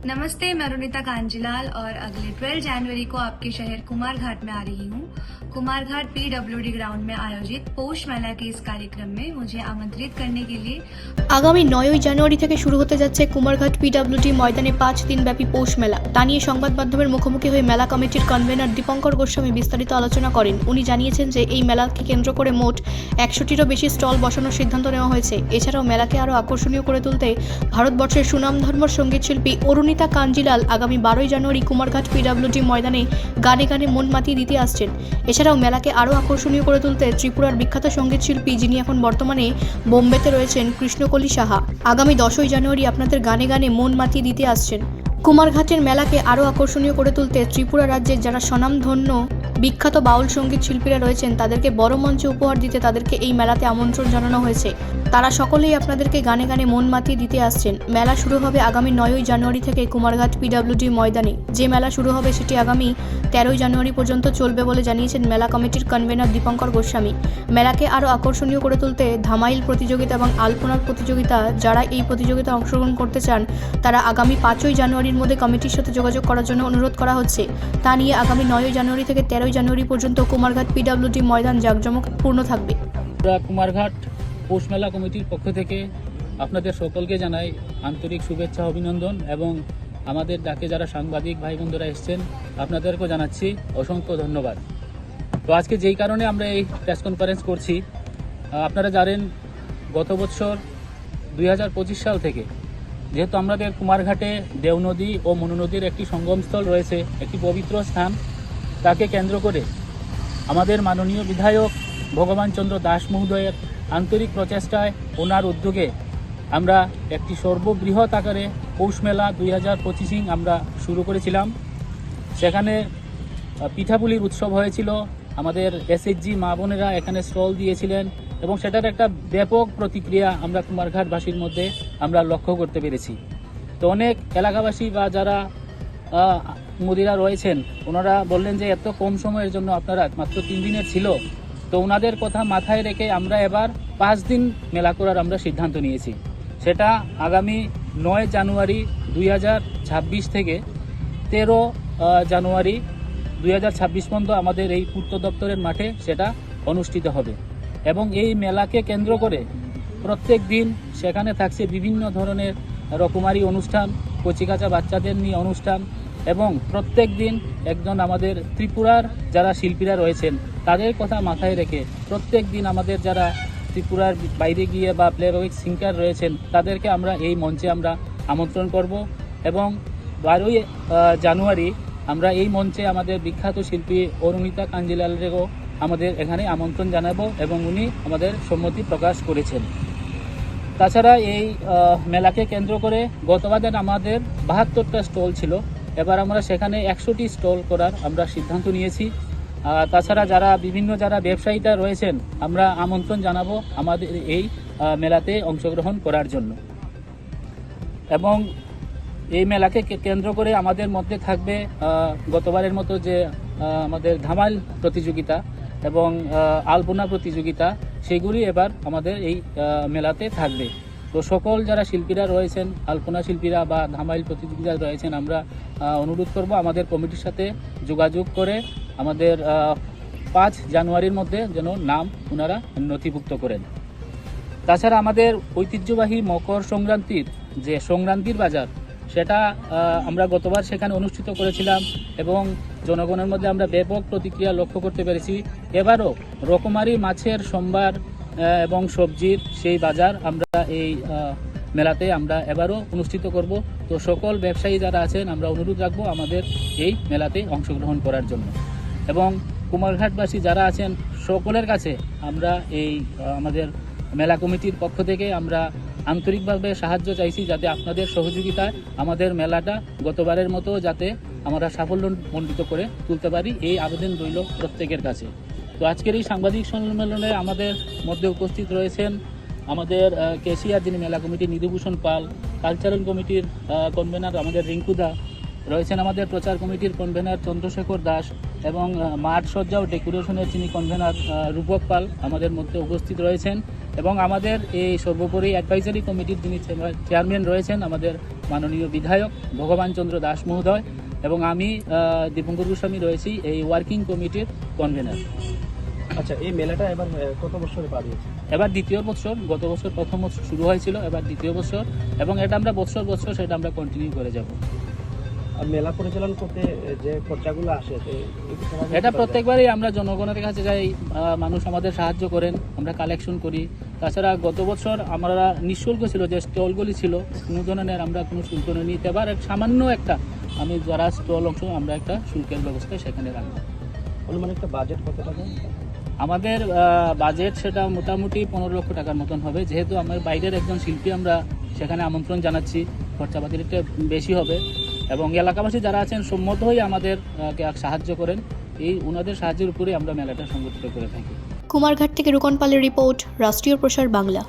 नमस्ते, मैं रुनिता कांजीलाल और अगले 12 जनवरी को आपके शहर कुमारघाट में आ रही हूँ। कुमारघाट पीडब्ल्यूडी ग्राउंड में आयोजित पौष मेला के इस कार्यक्रम में मुझे आमंत्रित करने के लिए আগামী 9ই জানুয়ারি থেকে শুরু হতে যাচ্ছে কুমারঘাট পিডব্লিউডি ময়দানে 5 দিনব্যাপী পৌষ মেলা। তা নিয়ে সংবাদ মাধ্যমের মুখোমুখি হয়ে মেলা কমিটির কনভেনর দীপঙ্কর গোস্বামী বিস্তারিত আলোচনা করেন। উনি জানিয়েছেন যে এই মেলাকে কেন্দ্র করে মোট 100টিরও বেশি স্টল বসানোর সিদ্ধান্ত নেওয়া হয়েছে। এছাড়াও মেলাকে আরও আকর্ষণীয় করে তুলতে ভারতবর্ষের সুনামধন্য সঙ্গীতশিল্পী অরুণিতা কাঞ্জিলাল আগামী 12ই জানুয়ারি কুমারঘাট পিডব্লিউডি ময়দানে গানে গানে মন মাতিয়ে দিতে আসছেন। এছাড়াও মেলাকে আরও আকর্ষণীয় করে তুলতে ত্রিপুরার বিখ্যাত সঙ্গীতশিল্পী, যিনি এখন বর্তমানে বোম্বেতে রয়েছেন, কৃষ্ণকলি সাহা, আগামী 10ই জানুয়ারি আপনাদের গানে গানে মন মাতিয়ে দিতে আসছেন। কুমারঘাটের মেলাকে আরও আকর্ষণীয় করে তুলতে ত্রিপুরা রাজ্যের যারা স্বনামধন্য বিখ্যাত বাউল সঙ্গীত শিল্পীরা রয়েছেন তাদেরকে বড় মঞ্চে উপহার দিতে তাদেরকে এই মেলাতে আমন্ত্রণ জানানো হয়েছে। তারা সকলেই আপনাদেরকে গানে গানে মন মাতিয়ে দিতে আসছেন। মেলা শুরু হবে আগামী 9ই জানুয়ারি থেকে কুমারঘাট পিডব্লিউডি ময়দানে। যে মেলা শুরু হবে সেটি আগামী 13ই জানুয়ারি পর্যন্ত চলবে বলে জানিয়েছেন মেলা কমিটির কনভেনর দীপঙ্কর গোস্বামী। মেলাকে আরও আকর্ষণীয় করে তুলতে ধামাইল প্রতিযোগিতা এবং আলপনার প্রতিযোগিতা, যারা এই প্রতিযোগিতায় অংশগ্রহণ করতে চান তারা আগামী 5ই জানুয়ারির মধ্যে কমিটির সাথে যোগাযোগ করার জন্য অনুরোধ করা হচ্ছে। তা নিয়ে আগামী 9ই জানুয়ারি থেকে 13ই জানুয়ারি পর্যন্ত কুমারঘাট পিডব্লিউডি ময়দান জাঁকজমকপূর্ণ থাকবে। কুমারঘাট পৌষ মেলা কমিটির পক্ষ থেকে আপনাদের সকলকে জানাই আন্তরিক শুভেচ্ছা, অভিনন্দন এবং আমাদের ডাকে যারা সাংবাদিক ভাই বন্ধুরা এসেছেন আপনাদেরকেও জানাচ্ছি অসংখ্য ধন্যবাদ। তো আজকে যেই কারণে আমরা এই প্রেস কনফারেন্স করছি, আপনারা জানেন গত বছর 2025 সাল থেকে যেহেতু আমাদের কুমারঘাটে দেও নদী ও মনু নদীর একটি সঙ্গমস্থল রয়েছে, একটি পবিত্র স্থান, তাকে কেন্দ্র করে আমাদের মাননীয় বিধায়ক ভগবান চন্দ্র দাস মহোদয়ের আন্তরিক প্রচেষ্টায়, ওনার উদ্যোগে আমরা একটি সর্ববৃহৎ আকারে পৌষ মেলা 2025 আমরা শুরু করেছিলাম। সেখানে পিঠাপুলির উৎসব হয়েছিল, আমাদের এসএইচজি মা বোনেরা এখানে স্টল দিয়েছিলেন এবং সেটার একটা ব্যাপক প্রতিক্রিয়া আমরা কুমারঘাটবাসীর মধ্যে আমরা লক্ষ্য করতে পেরেছি। তো অনেক এলাকাবাসী বা যারা মুদিরা রয়েছেন ওনারা বললেন যে এত কম সময়ের জন্য আপনারা মাত্র 3 দিনের ছিল, তো ওনাদের কথা মাথায় রেখে আমরা এবার 5 দিন মেলা করার আমরা সিদ্ধান্ত নিয়েছি। সেটা আগামী 9 জানুয়ারি 2026 থেকে 13 জানুয়ারি 2026 পর্যন্ত আমাদের এই পূর্ত দপ্তরের মাঠে সেটা অনুষ্ঠিত হবে এবং এই মেলাকে কেন্দ্র করে প্রত্যেক দিন সেখানে থাকছে বিভিন্ন ধরনের রকমারি অনুষ্ঠান, কচিকাচা বাচ্চাদের নিয়ে অনুষ্ঠান এবং প্রত্যেক দিন একজন আমাদের ত্রিপুরার যারা শিল্পীরা রয়েছেন তাদের কথা মাথায় রেখে প্রত্যেক দিন আমাদের যারা ত্রিপুরার বাইরে গিয়ে বা প্লেব্যাক সিঙ্গার রয়েছেন তাদেরকে আমরা এই মঞ্চে আমরা আমন্ত্রণ করব এবং 12ই জানুয়ারি আমরা এই মঞ্চে আমাদের বিখ্যাত শিল্পী অরুণিতা কাঞ্জিলালেরও আমাদের এখানে আমন্ত্রণ জানাবো এবং উনি আমাদের সম্মতি প্রকাশ করেছেন। তাছাড়া এই মেলাকে কেন্দ্র করে গতবারে আমাদের 72টা স্টল ছিল, এবার আমরা সেখানে 100টি স্টল করার আমরা সিদ্ধান্ত নিয়েছি। তাছাড়া যারা ব্যবসায়ীরা রয়েছেন আমরা আমন্ত্রণ জানাবো আমাদের এই মেলাতে অংশগ্রহণ করার জন্য এবং এই মেলাকে কেন্দ্র করে আমাদের মধ্যে থাকবে গতবারের মতো যে আমাদের ধামাইল প্রতিযোগিতা এবং আলপনা প্রতিযোগিতা, সেগুলি এবার আমাদের এই মেলাতে থাকবে। তো সকল যারা শিল্পীরা রয়েছেন, আলপনা শিল্পীরা বা ধামাইল প্রতিযোগিতা রয়েছেন, আমরা অনুরোধ করব আমাদের কমিটির সাথে যোগাযোগ করে আমাদের 5 জানুয়ারির মধ্যে যেন নাম ওনারা নথিভুক্ত করেন। তাছাড়া আমাদের ঐতিহ্যবাহী মকর সংক্রান্তির যে সংক্রান্তির বাজার, সেটা আমরা গতবার সেখানে অনুষ্ঠিত করেছিলাম এবং জনগণের মধ্যে আমরা ব্যাপক প্রতিক্রিয়া লক্ষ্য করতে পেরেছি। এবারও রকমারি মাছের সম্ভার এবং সবজির সেই বাজার আমরা এই মেলাতে আমরা এবারও অনুষ্ঠিত করব। তো সকল ব্যবসায়ী যারা আছেন আমরা অনুরোধ রাখবো আমাদের এই মেলাতে অংশগ্রহণ করার জন্য এবং কুমারঘাটবাসী যারা আছেন সকলের কাছে আমরা এই আমাদের মেলা কমিটির পক্ষ থেকে আমরা আন্তরিকভাবে সাহায্য চাইছি, যাতে আপনাদের সহযোগিতায় আমাদের মেলাটা গতবারের মতো যাতে আমরা সাফল্যমণ্ডিত করে তুলতে পারি, এই আবেদন রইল প্রত্যেকের কাছে। তো আজকের এই সাংবাদিক সম্মেলনে আমাদের মধ্যে উপস্থিত রয়েছেন আমাদের কেশিয়ার, যিনি মেলা কমিটির নিধিভূষণ পাল, কালচারাল কমিটির কনভেনার আমাদের রিঙ্কুদা রয়েছেন, আমাদের প্রচার কমিটির কনভেনার চন্দ্রশেখর দাস এবং মাঠ সজ্জা ও ডেকোরেশনের যিনি কনভেনার রূপক পাল আমাদের মধ্যে উপস্থিত রয়েছেন এবং আমাদের এই সর্বোপরি অ্যাডভাইজারি কমিটির যিনি চেয়ারম্যান রয়েছেন আমাদের মাননীয় বিধায়ক ভগবান চন্দ্র দাস মহোদয়, এবং আমি দীপঙ্কর গোস্বামী রয়েছি এই ওয়ার্কিং কমিটির কনভেনার। আচ্ছা, এই মেলাটা এবার কত বছরে পা দিয়েছে? এবার দ্বিতীয় বছর, গত বছর প্রথম বছর শুরু হয়েছিল, এবার দ্বিতীয় বছর, এবং এটা আমরা বছর সেটা আমরা কন্টিনিউ করে যাব। আর মেলা পরিচালনা করতে যে খরচাগুলো আসে এটা প্রত্যেকবারই আমরা জনগণের কাছে যাই, মানুষ আমাদের সাহায্য করেন, আমরা কালেকশন করি। তাছাড়া গত বছর আমরা নিঃশুল্ক ছিল, যে স্টলগুলি ছিল কোনো ধরনের আমরা কোনো শুল্ক নিই। এবার সামান্য একটা আমি যারা স্টল অংশ আমরা একটা শুল্কের ব্যবস্থা সেখানে রাখবো। অনুমান একটা বাজেট কত টাকা? আমাদের বাজেট সেটা মোটামুটি 15 লক্ষ টাকার মতন হবে, যেহেতু আমার বাইরের একজন শিল্পী আমরা সেখানে আমন্ত্রণ জানাচ্ছি, খরচাপাতির একটু বেশি হবে, এবং এলাকাবাসী যারা আছেন সম্মত হয়ে আমাদের সাহায্য করেন। এই ওনাদের সাহায্যের উপরে আমরা মেলাটা সংগঠিত করে থাকি। কুমারঘাট থেকে রুকন পালের রিপোর্ট, রাষ্ট্রীয় প্রসার বাংলা।